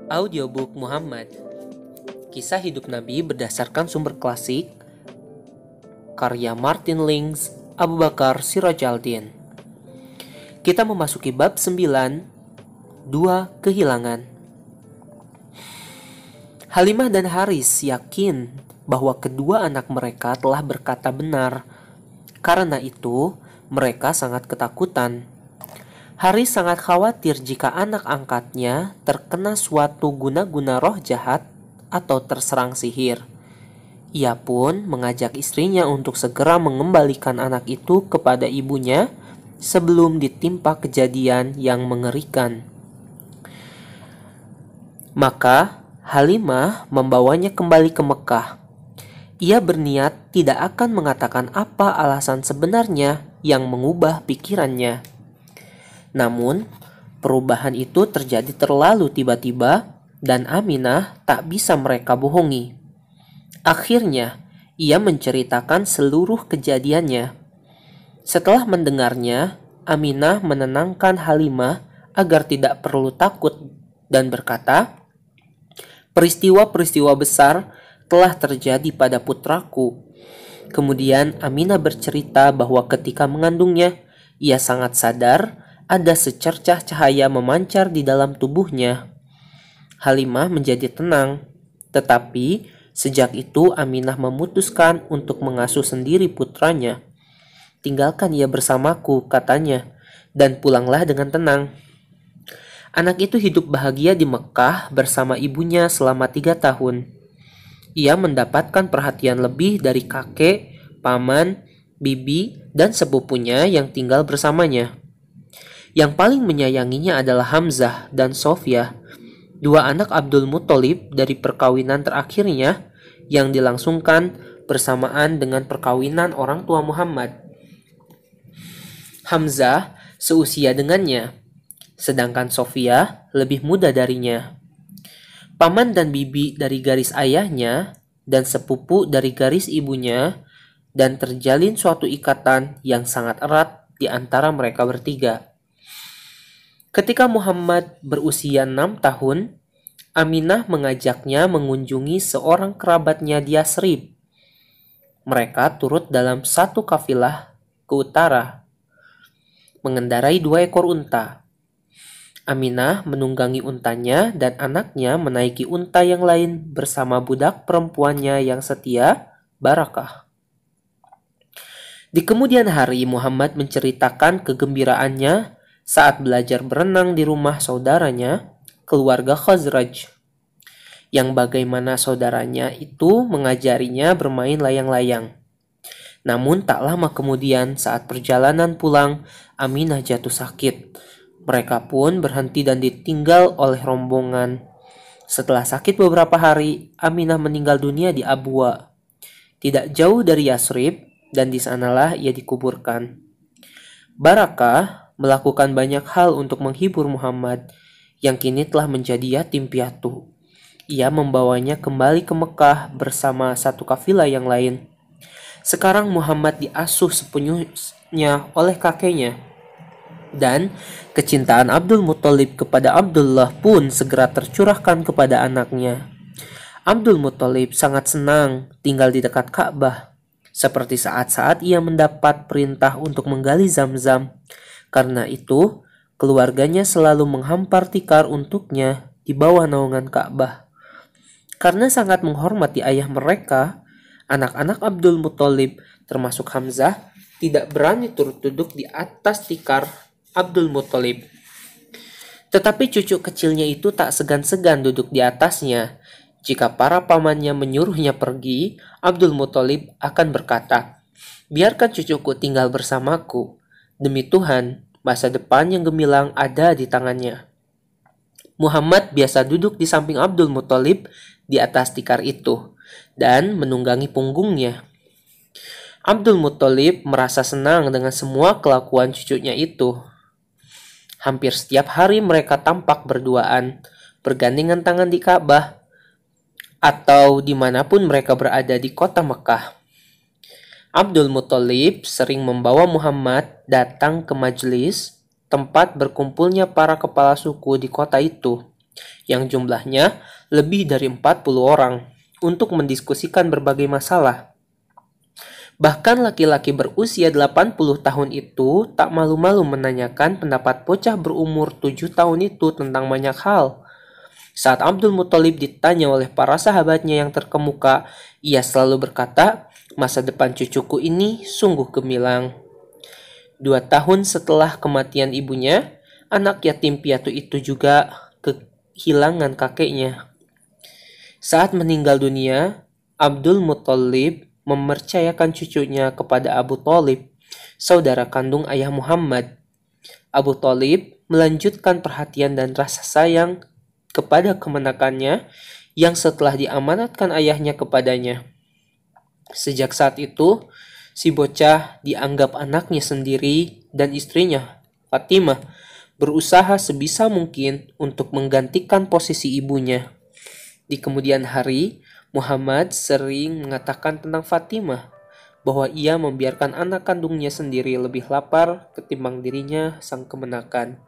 Audiobook Muhammad. Kisah hidup Nabi berdasarkan sumber klasik, karya Martin Lings, Abu Bakar Sirajaldin. Kita memasuki bab 9, 2 kehilangan. Halimah dan Haris yakin bahwa kedua anak mereka telah berkata benar. Karena itu, mereka sangat ketakutan. Haris sangat khawatir jika anak angkatnya terkena suatu guna-guna roh jahat atau terserang sihir. Ia pun mengajak istrinya untuk segera mengembalikan anak itu kepada ibunya sebelum ditimpa kejadian yang mengerikan. Maka Halimah membawanya kembali ke Mekah. Ia berniat tidak akan mengatakan apa alasan sebenarnya yang mengubah pikirannya. Namun, perubahan itu terjadi terlalu tiba-tiba dan Aminah tak bisa mereka bohongi. Akhirnya, ia menceritakan seluruh kejadiannya. Setelah mendengarnya, Aminah menenangkan Halimah agar tidak perlu takut dan berkata, "Peristiwa-peristiwa besar telah terjadi pada putraku." Kemudian Aminah bercerita bahwa ketika mengandungnya, ia sangat sadar ada secercah cahaya memancar di dalam tubuhnya. Halimah menjadi tenang, tetapi sejak itu Aminah memutuskan untuk mengasuh sendiri putranya. "Tinggalkan ia bersamaku," katanya, "dan pulanglah dengan tenang." Anak itu hidup bahagia di Mekah bersama ibunya selama 3 tahun. Ia mendapatkan perhatian lebih dari kakek, paman, bibi, dan sepupunya yang tinggal bersamanya. Yang paling menyayanginya adalah Hamzah dan Sofia, dua anak Abdul Muthalib dari perkawinan terakhirnya yang dilangsungkan bersamaan dengan perkawinan orang tua Muhammad. Hamzah seusia dengannya, sedangkan Sofia lebih muda darinya. Paman dan bibi dari garis ayahnya dan sepupu dari garis ibunya, dan terjalin suatu ikatan yang sangat erat di antara mereka bertiga. Ketika Muhammad berusia 6 tahun, Aminah mengajaknya mengunjungi seorang kerabatnya di Yasrib. Mereka turut dalam satu kafilah ke utara, mengendarai 2 ekor unta. Aminah menunggangi untanya dan anaknya menaiki unta yang lain bersama budak perempuannya yang setia, Barakah. Di kemudian hari, Muhammad menceritakan kegembiraannya saat belajar berenang di rumah saudaranya, keluarga Khazraj, yang bagaimana saudaranya itu mengajarinya bermain layang-layang. Namun tak lama kemudian saat perjalanan pulang, Aminah jatuh sakit. Mereka pun berhenti dan ditinggal oleh rombongan. Setelah sakit beberapa hari, Aminah meninggal dunia di Abwa, tidak jauh dari Yasrib, dan di sanalah ia dikuburkan. Barakah melakukan banyak hal untuk menghibur Muhammad yang kini telah menjadi yatim piatu. Ia membawanya kembali ke Mekah bersama satu kafilah yang lain. Sekarang Muhammad diasuh sepenuhnya oleh kakeknya, dan kecintaan Abdul Muthalib kepada Abdullah pun segera tercurahkan kepada anaknya. Abdul Muthalib sangat senang tinggal di dekat Ka'bah, seperti saat-saat ia mendapat perintah untuk menggali Zam-Zam. Karena itu, keluarganya selalu menghampar tikar untuknya di bawah naungan Ka'bah. Karena sangat menghormati ayah mereka, anak-anak Abdul Muthalib termasuk Hamzah tidak berani turut duduk di atas tikar Abdul Muthalib. Tetapi cucu kecilnya itu tak segan-segan duduk di atasnya. Jika para pamannya menyuruhnya pergi, Abdul Muthalib akan berkata, "Biarkan cucuku tinggal bersamaku. Demi Tuhan, masa depan yang gemilang ada di tangannya." Muhammad biasa duduk di samping Abdul Muthalib di atas tikar itu dan menunggangi punggungnya. Abdul Muthalib merasa senang dengan semua kelakuan cucunya itu. Hampir setiap hari mereka tampak berduaan, bergandengan tangan di Ka'bah, atau dimanapun mereka berada di kota Mekah. Abdul Muthalib sering membawa Muhammad datang ke majelis tempat berkumpulnya para kepala suku di kota itu. yang jumlahnya lebih dari 40 orang untuk mendiskusikan berbagai masalah. Bahkan laki-laki berusia 80 tahun itu tak malu-malu menanyakan pendapat bocah berumur 7 tahun itu tentang banyak hal. Saat Abdul Muthalib ditanya oleh para sahabatnya yang terkemuka, ia selalu berkata, "Masa depan cucuku ini sungguh gemilang." 2 tahun setelah kematian ibunya, anak yatim piatu itu juga kehilangan kakeknya. Saat meninggal dunia, Abdul Muthalib mempercayakan cucunya kepada Abu Thalib, saudara kandung ayah Muhammad. Abu Thalib melanjutkan perhatian dan rasa sayang kepada kemenakannya yang setelah diamanatkan ayahnya kepadanya. Sejak saat itu, si bocah dianggap anaknya sendiri dan istrinya, Fatimah, berusaha sebisa mungkin untuk menggantikan posisi ibunya. Di kemudian hari, Muhammad sering mengatakan tentang Fatimah bahwa ia membiarkan anak kandungnya sendiri lebih lapar ketimbang dirinya sang kemenakan.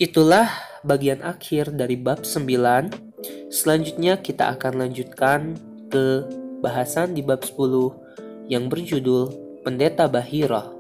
Itulah bagian akhir dari bab 9. Selanjutnya kita akan lanjutkan ke bahasan di bab 10 yang berjudul Pendeta Bahira.